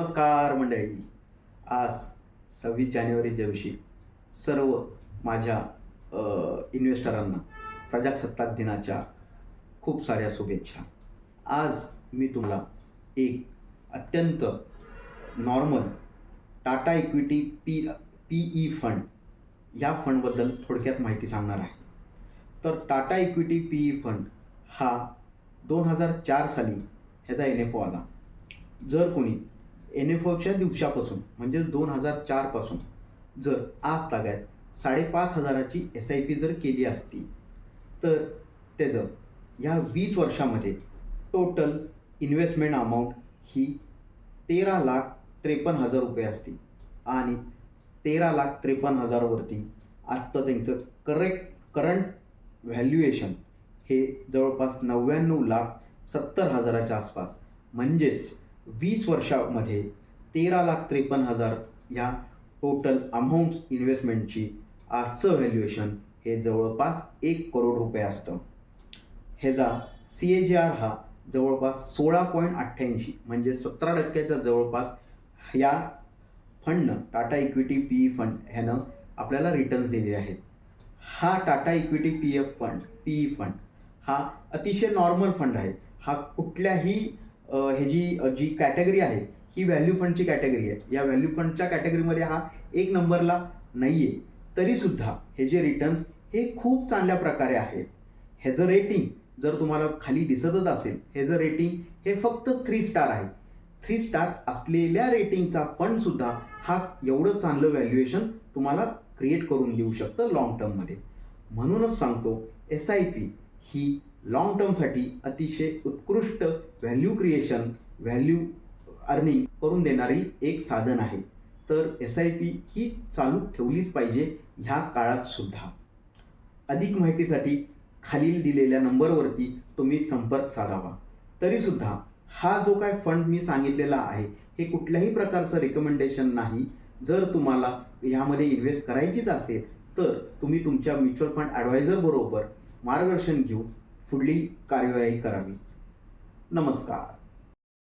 नमस्कार मंडळी. आज 26 जानेवारीच्या दिवशी सर्व माझ्या इन्व्हेस्टरांना प्रजासत्ताक दिनाच्या खूप साऱ्या शुभेच्छा. आज मी तुम्हाला एक अत्यंत normal Tata equity P E fund या फंडबद्दल थोडक्यात माहिती सांगणार आहे. तर Tata equity P E fund हा 2004 साली ह्याचा NFO आला. जर कोणी NFOच्या दिवसापासून म्हणजे 2004 पासून जर आज तागायत 5,500ची SIP जर केली असती तर त्याचं ह्या 20 वर्षामध्ये टोटल इन्व्हेस्टमेंट अमाऊंट ही 13,53,000 रुपये असती आणि 13,53,000वरती आत्ता त्यांचं करंट व्हॅल्युएशन हे जवळपास 99,70,000च्या आसपास. म्हणजेच 20 वर्षामध्ये 13,53,000 ह्या टोटल अमाऊंट इन्व्हेस्टमेंटची आजचं व्हॅल्युएशन हे जवळपास 1 करोड रुपये असतं. ह्याचा CAGR हा जवळपास 16.88 म्हणजे 17% जवळपास या फंडनं Tata equity P E fund ह्यानं आपल्याला रिटर्न्स दिलेले आहेत. हा Tata equity P E fund हा अतिशय नॉर्मल फंड आहे. हा कुठल्याही जी कॅटेगरी आहे ही व्हॅल्यू फंडची कॅटेगरी आहे. या व्हॅल्यू फंडच्या कॅटेगरीमध्ये हा 1 नंबरला नाही आहे. तरीसुद्धा हे जे रिटर्न्स हे खूप चांगल्या प्रकारे आहेत. ह्याचं रेटिंग जर तुम्हाला खाली दिसतच असेल, ह्याचं रेटिंग हे फक्त 3 स्टार आहे. 3 स्टार असलेल्या रेटिंगचा फंडसुद्धा हा एवढं चांगलं व्हॅल्युएशन तुम्हाला क्रिएट करून देऊ शकतं लॉंग टर्ममध्ये. म्हणूनच सांगतो SIP ही लॉंग टर्मसाठी अतिशय उत्कृष्ट व्हॅल्यू क्रिएशन, व्हॅल्यू अर्निंग करून देणारी एक साधन आहे. तर SIP ही चालू ठेवलीच पाहिजे ह्या काळात सुद्धा. अधिक माहितीसाठी खालील दिलेल्या नंबरवरती तुम्ही संपर्क साधावा. तरीसुद्धा हा जो काय फंड मी सांगितलेला आहे हे कुठल्याही प्रकारचं रिकमेंडेशन नाही. जर तुम्हाला ह्यामध्ये इन्व्हेस्ट करायचीच असेल तर तुम्ही तुमच्या म्युच्युअल फंड ॲडवायझर बरोबर मार्गदर्शन घेऊन पुढली कार्यवाही करावी. नमस्कार.